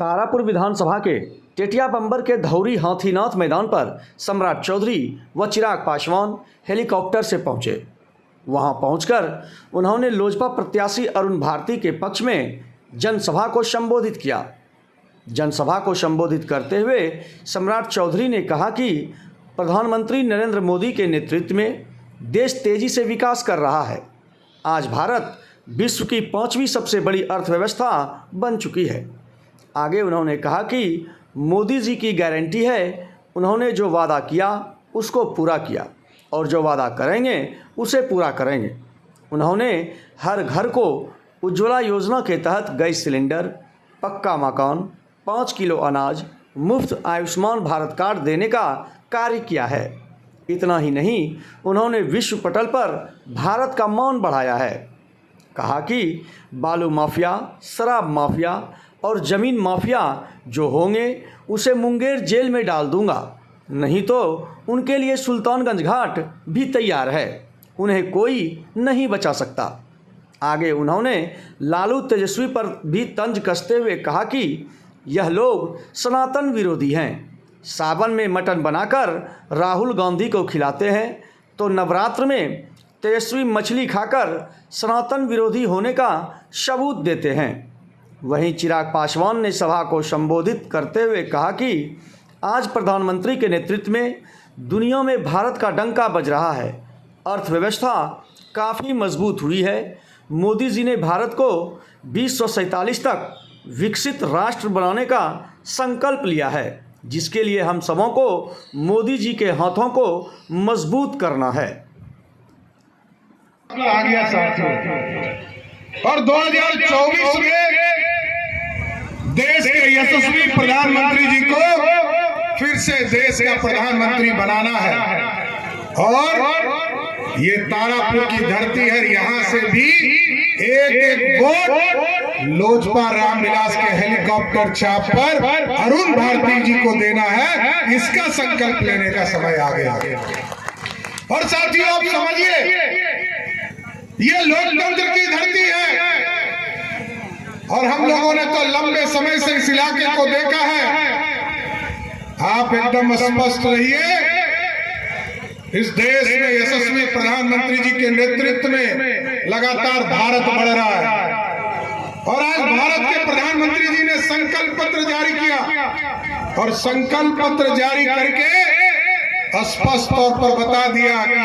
तारापुर विधानसभा के टेटिया बंबर के धौरी हाथीनाथ मैदान पर सम्राट चौधरी व चिराग पासवान हेलीकॉप्टर से पहुंचे। वहां पहुंचकर उन्होंने लोजपा प्रत्याशी अरुण भारती के पक्ष में जनसभा को संबोधित किया। जनसभा को संबोधित करते हुए सम्राट चौधरी ने कहा कि प्रधानमंत्री नरेंद्र मोदी के नेतृत्व में देश तेजी से विकास कर रहा है। आज भारत विश्व की 5वीं सबसे बड़ी अर्थव्यवस्था बन चुकी है। आगे उन्होंने कहा कि मोदी जी की गारंटी है, उन्होंने जो वादा किया उसको पूरा किया और जो वादा करेंगे उसे पूरा करेंगे। उन्होंने हर घर को उज्ज्वला योजना के तहत गैस सिलेंडर, पक्का मकान, 5 किलो अनाज, मुफ्त आयुष्मान भारत कार्ड देने का कार्य किया है। इतना ही नहीं, उन्होंने विश्व पटल पर भारत का मान बढ़ाया है। कहा कि बालू माफिया, शराब माफिया और ज़मीन माफिया जो होंगे उसे मुंगेर जेल में डाल दूंगा, नहीं तो उनके लिए सुल्तानगंज घाट भी तैयार है, उन्हें कोई नहीं बचा सकता। आगे उन्होंने लालू तेजस्वी पर भी तंज कसते हुए कहा कि यह लोग सनातन विरोधी हैं। सावन में मटन बनाकर राहुल गांधी को खिलाते हैं तो नवरात्र में तेजस्वी मछली खाकर सनातन विरोधी होने का सबूत देते हैं। वहीं चिराग पासवान ने सभा को संबोधित करते हुए कहा कि आज प्रधानमंत्री के नेतृत्व में दुनिया में भारत का डंका बज रहा है। अर्थव्यवस्था काफ़ी मजबूत हुई है। मोदी जी ने भारत को 2047 तक विकसित राष्ट्र बनाने का संकल्प लिया है, जिसके लिए हम सबों को मोदी जी के हाथों को मजबूत करना है। आ गया साथियों, और 2024 में देश के यशस्वी प्रधानमंत्री जी को फिर से देश का प्रधानमंत्री बनाना है। और ये तारापुर की धरती है, यहाँ से भी एक एक वोट लोजपा रामविलास के हेलीकॉप्टर छाप पर अरुण भारती जी को देना है। इसका संकल्प लेने का समय आ गया। और साथियों, आप समझिए, ये लोकतंत्र की धरती है और हम लोगों ने तो लंबे समय से इस इलाके को देखा है। आप एकदम स्पष्ट रहिए, इस देश में यशस्वी प्रधानमंत्री जी के नेतृत्व में लगातार भारत बढ़ रहा है। और आज भारत के प्रधानमंत्री जी ने संकल्प पत्र जारी किया और संकल्प पत्र जारी करके स्पष्ट तौर पर बता दिया कि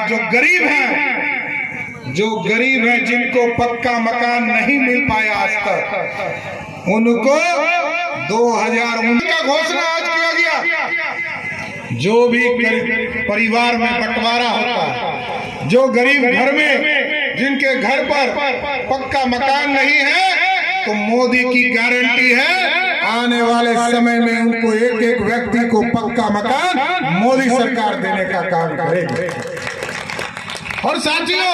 जो गरीब है, जिनको पक्का मकान नहीं मिल पाया आज तक, उनको 2019 का घोषणा आज किया गया। जो भी परिवार में बंटवारा होता है, जो गरीब घर में जिनके घर पर पक्का मकान नहीं है, तो मोदी की गारंटी है आने वाले समय में उनको एक एक व्यक्ति को पक्का मकान मोदी सरकार देने का काम करेगी। और साथियों,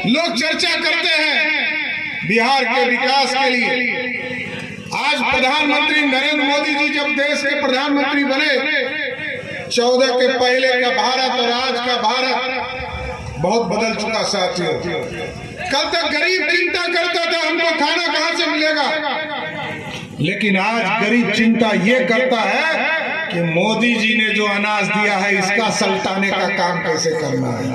लोग चर्चा करते हैं बिहार के विकास के लिए। आज प्रधानमंत्री नरेंद्र मोदी जी जब देश के प्रधानमंत्री बने, 14 के पहले का भारत और आज का भारत बहुत बदल चुका साथियों। कल तक गरीब चिंता करता था हमको खाना कहां से मिलेगा, लेकिन आज गरीब चिंता ये करता है कि मोदी जी ने जो अनाज दिया है इसका सल्टाने का काम कैसे करना है।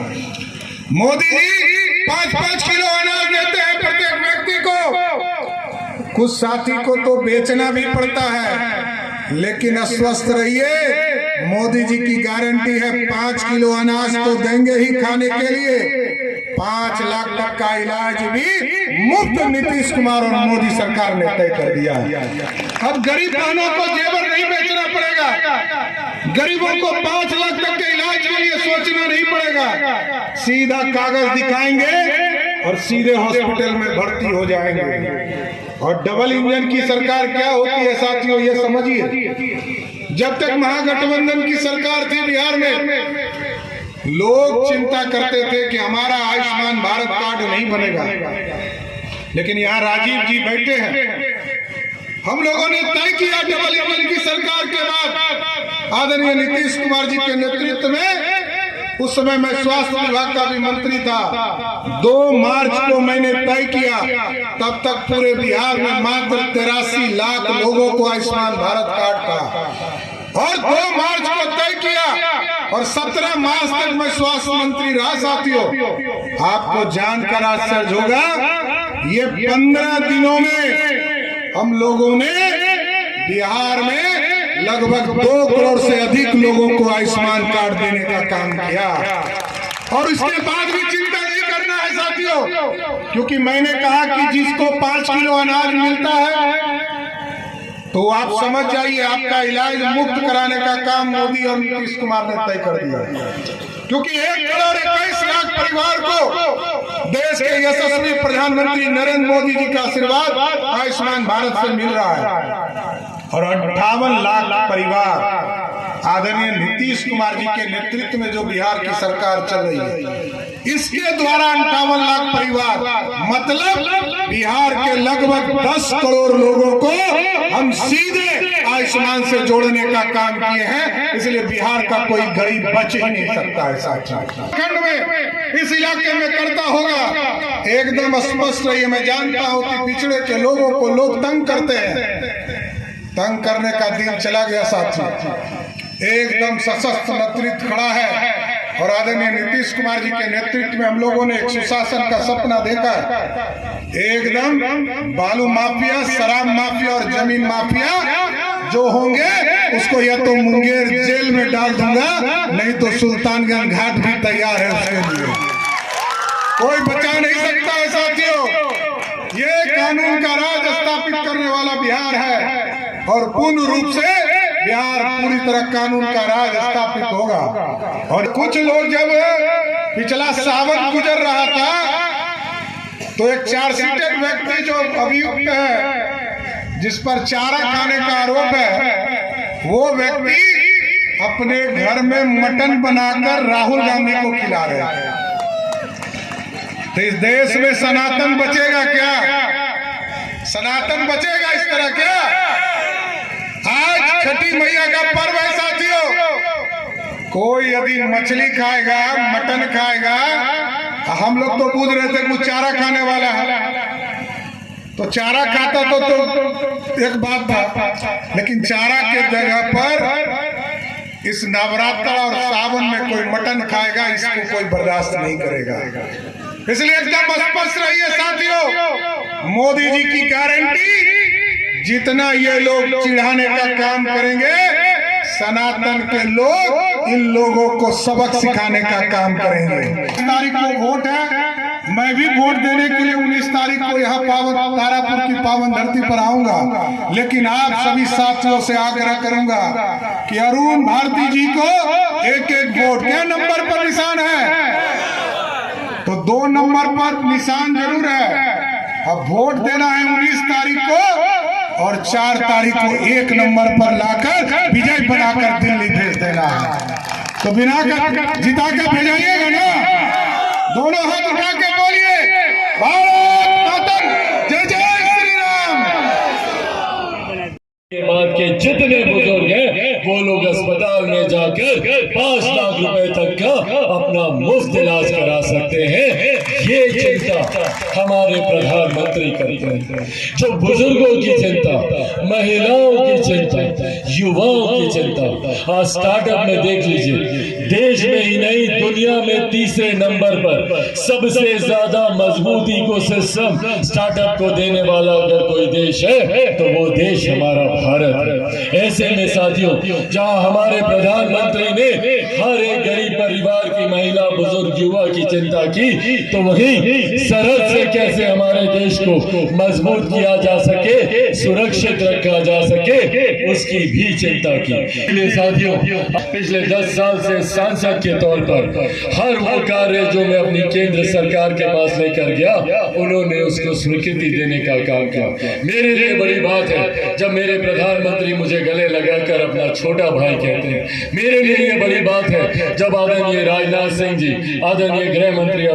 मोदी जी 5-5 किलो अनाज देते हैं प्रत्येक व्यक्ति को। कुछ साथी को तो बेचना भी पड़ता है, लेकिन अस्वस्थ रहिए, मोदी जी की गारंटी है 5 किलो अनाज तो देंगे ही खाने के लिए। 5 लाख तक का इलाज भी मुफ्त नीतीश कुमार और मोदी सरकार ने तय कर दिया है। अब गरीब बहनों को जेवर नहीं बेचना पड़ेगा, गरीबों को 5 लाख तक के इलाज के लिए सोचना नहीं पड़ेगा। सीधा कागज दिखाएंगे और सीधे हॉस्पिटल में भर्ती हो जाएंगे। और डबल इंजन की सरकार क्या होती है साथियों, ये समझिए। जब तक महागठबंधन की सरकार थी बिहार में, लोग चिंता करते थे कि हमारा आयुष्मान भारत कार्ड नहीं बनेगा, लेकिन यहाँ राजीव जी बैठे हैं। हम लोगों ने तय किया डबल इंजन की सरकार के बाद आदरणीय नीतीश कुमार जी के नेतृत्व में उस समय मैं स्वास्थ्य विभाग का भी मंत्री था। 2 मार्च को मैंने तय किया, तब तक पूरे बिहार में मात्र 83 लाख लोगों को आयुष्मान भारत कार्ड था, और 2 मार्च को तय किया और 17 मार्च तक मैं स्वास्थ्य मंत्री रहा। साथियों, आपको जानकर आश्चर्य होगा, ये 15 दिनों में हम लोगों ने बिहार में लगभग 2 करोड़ से अधिक लोगों को आयुष्मान कार्ड देने का काम किया। और इसके बाद भी चिंता नहीं करना है साथियों, क्योंकि मैंने कहा कि जिसको 5 किलो अनाज मिलता है तो आप समझ जाइए आपका इलाज मुफ्त कराने का काम मोदी और नीतीश कुमार ने तय कर दिया, क्योंकि 1 करोड़ 21 लाख परिवार को देश के यशस्वी प्रधानमंत्री नरेंद्र मोदी जी का आशीर्वाद आयुष्मान भारत से मिल रहा है। और 58 लाख परिवार आदरणीय नीतीश कुमार जी के नेतृत्व में जो बिहार की सरकार चल रही है, इसके द्वारा 58 लाख परिवार मतलब बिहार के लगभग 10 करोड़ लोगों को हम सीधे आयुष्मान से जोड़ने का काम किए हैं। इसलिए बिहार का कोई गरीब बच ही नहीं सकता है। साथियों, खंड में इस इलाके में करता होगा एकदम स्पष्ट रहिए। मैं जानता हूँ कि पिछड़े के लोगों को लोग तंग करते हैं, तंग करने का दिन चला गया। साथियों, एकदम सशस्त्र नेतृत्व खड़ा है और आदरणीय नीतीश कुमार जी के नेतृत्व में हम लोगों ने एक सुशासन का सपना देखा है। एकदम बालू माफिया, शराब माफिया और जमीन माफिया जो होंगे उसको या तो मुंगेर जेल में डाल दूंगा, नहीं तो सुल्तानगंज घाट भी तैयार है उसके लिए, कोई बचा नहीं सकता है। साथियों, ये कानून का राज स्थापित करने वाला बिहार है और पूर्ण रूप से बिहार पूरी तरह कानून का राज स्थापित होगा। और कुछ लोग जब पिछला सावन गुजर रहा था तो एक चार्जशीटेड व्यक्ति जो अभियुक्त है, जिस पर चारा खाने का आरोप है, वो व्यक्ति अपने घर में मटन बनाकर राहुल गांधी को खिला रहे हैं। तो इस देश में सनातन बचेगा क्या? सनातन बचेगा इस तरह क्या? आज छठी मैया का पर्व है साथियों, कोई यदि मछली खाएगा, मटन खाएगा, हम लोग तो पूछ रहे थे कुछ चारा खाने वाला है, तो चारा खाता तो एक बात था, लेकिन चारा के जगह पर इस नवरात्र और सावन में कोई मटन खाएगा, इसको कोई बर्दाश्त नहीं करेगा। इसलिए एकदम स्पष्ट रहिए साथियों, मोदी जी की गारंटी, जितना ये लोग चिढ़ाने का काम करेंगे, सनातन के लोग इन लोगों को सबक सिखाने का काम करेंगे। 19 तारीख को वोट है, मैं भी वोट देने के लिए 19 तारीख को यहाँ तारापुर की पावन धरती पर आऊंगा, लेकिन आप सभी साथियों से आग्रह करूंगा कि अरुण भारती जी को एक एक वोट, क्या नंबर पर निशान है तो 2 नंबर पर निशान जरूर है। अब वोट देना है 19 तारीख को और 4 तारीख को 1 नंबर पर लाकर विजय बनाकर दिल्ली भेज देना है। तो बिना कर जिता के भेजाइएगा ना, दोनों हाथ उठा के बोलिए भारत माता जय जय श्री राम। के बाद के जितने बुजुर्ग हैं वो लोग अस्पताल में जाकर 5 लाख रुपए तक का अपना मुफ्त इलाज करा सकते हैं। ये चिंता हमारे प्रधानमंत्री करते हैं। जो बुजुर्गों की चिंता, महिलाओं की चिंता, युवाओं की चिंता, आज स्टार्टअप में देख लीजिए, देश में ही नहीं दुनिया में तीसरे नंबर पर सबसे ज्यादा मजबूती को सिस्टम स्टार्टअप को देने वाला अगर कोई देश है तो वो देश हमारा भारत है। ऐसे में साथियों, जहां हमारे प्रधानमंत्री ने हर एक गरीब परिवार की महिला, बुजुर्ग, युवा की चिंता की, तो वहीं सरहद से कैसे हमारे देश को मजबूत किया जा सके, सुरक्षित रखा जा सके, उसकी भी चिंता की। इसलिए साथियों, पिछले 10 साल से सांसद के तौर पर हर वो कार्य जो मैं अपनी केंद्र सरकार के पास लेकर गया, उन्होंने उसको स्वीकृति देने का काम किया। मेरे लिए बड़ी बात है जब मेरे प्रधानमंत्री मुझे गले लगाकर अपना छोटा भाई कहते हैं। मेरे लिए ये बड़ी बात है जब आदरणीय राजनाथ सिंह जी, आदरणीय गृह मंत्री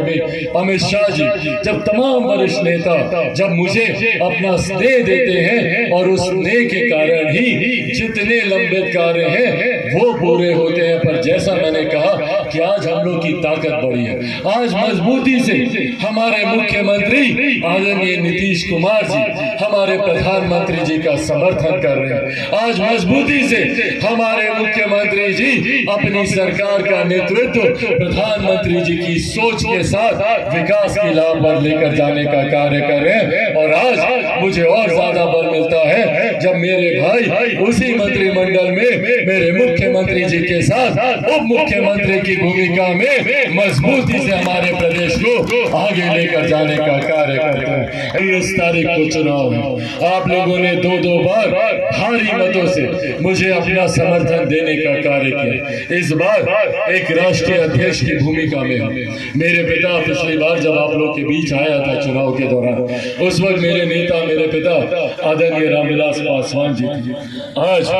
अमित शाह जी, जब तमाम वरिष्ठ नेता जब मुझे अपना स्नेह देते हैं, और उस स्नेह के कारण ही जितने लंबित कार्य हैं वो पूरे होते हैं। पर जैसा मैंने कहा कि आज हम लोग की ताकत बढ़ी है, आज मजबूती से हमारे मुख्यमंत्री आदरणीय नीतीश कुमार जी हमारे प्रधानमंत्री जी का समर्थन कर रहे हैं। आज मजबूती से हमारे मुख्यमंत्री जी अपनी सरकार का नेतृत्व प्रधानमंत्री जी की सोच के साथ विकास की लाभ पर लेकर जाने का कार्य कर रहे हैं। और आज मुझे और ज्यादा बल मिलता है जब मेरे भाई उसी मंत्रिमंडल में मेरे मुख्यमंत्री जी के साथ उप मुख्यमंत्री की भूमिका में मजबूती से हमारे प्रदेश को आगे लेकर जाने का कार्य करते हैं। 20 तारीख को चुनाव है, आप लोगों ने दो बार भारी मतों से मुझे अपना समर्थन देने का कार्य किया। इस बार एक राष्ट्रीय अध्यक्ष की भूमिका में मेरे पिता पिछली बार जब आप लोग के बीच आया था चुनाव के दौरान, उस वक्त मेरे नेता मेरे पिता आदरणीय रामविलास पासवान जी आज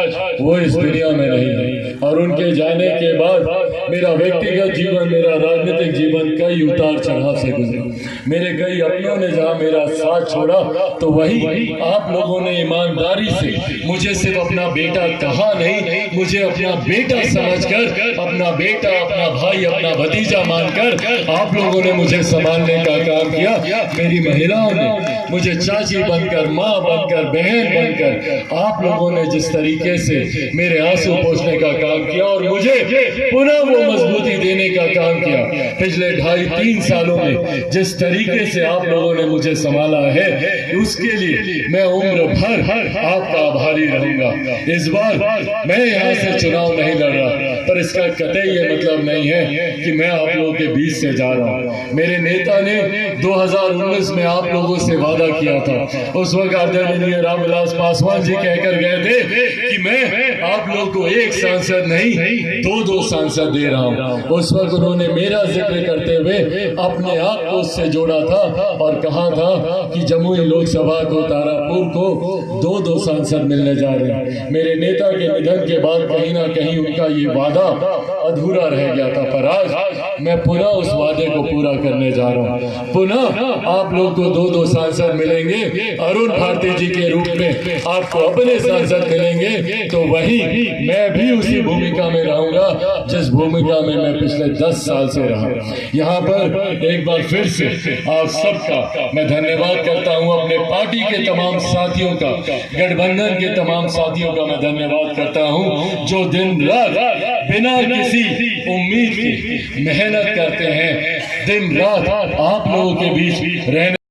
वो इस दुनिया में नहीं है। और उनके जाने के बाद मेरा व्यक्तिगत जीवन, मेरा राजनीतिक जीवन कई उतार चढ़ाव से गुजरा। मेरे कई अपनों ने जहाँ मेरा साथ छोड़ा तो वही आप लोगों ने ईमानदारी से मुझे सिर्फ अपना बेटा कहा नहीं, मुझे अपना बेटा समझकर, अपना बेटा, अपना भाई, अपना भतीजा मानकर आप लोगों ने मुझे संभालने का काम किया। मेरी महिलाओं ने मुझे चाची बनकर, माँ बनकर, बहन बनकर आप लोगों ने जिस तरीके से मेरे आंसू पोंछने का काम किया और मुझे पुनः वो मजबूती देने का काम किया। पिछले 2.5-3 सालों में जिस तरीके से आप लोगों ने मुझे संभाला है, उसके लिए मैं उम्र भर आपका आभारी रहूंगा। इस बार मैं यहाँ से चुनाव नहीं लड़ रहा, पर इसका कतई ये मतलब नहीं है कि मैं आप लोगों के बीच से जा रहा हूँ। मेरे नेता ने 2019 में आप लोगों से वादा किया था, उस वक्त आदरणीय रामविलास पासवान जी कहकर गए थे कि मैं आप लोग को एक सांसद नहीं 2 सांसद दे रहा हूँ। उस वक्त उन्होंने मेरा जिक्र करते हुए अपने आप को उससे जोड़ा था और कहा था कि जमुई लोकसभा को, तारापुर को 2 सांसद मिलने जा रहे हैं। मेरे नेता के निधन के बाद कहीं ना कहीं उनका ये वादा अधूरा रह गया था, पर आज मैं पुनः उस वादे को पूरा करने जा रहा हूँ। पुनः आप लोग को 2 सांसद मिलेंगे, अरुण भारती जी के रूप में आपको अपने सांसद मिलेंगे। तो वही मैं भी उसी भूमिका में रहूंगा जिस भूमिका में मैं पिछले 10 साल से रहा। यहाँ पर एक बार फिर से आप सबका मैं धन्यवाद करता हूँ, अपने पार्टी के तमाम साथियों का, गठबंधन के तमाम साथियों का मैं धन्यवाद करता हूँ जो दिन रात बिना किसी उम्मीद के मेहनत करते हैं, दिन रात आप लोगों के बीच रहने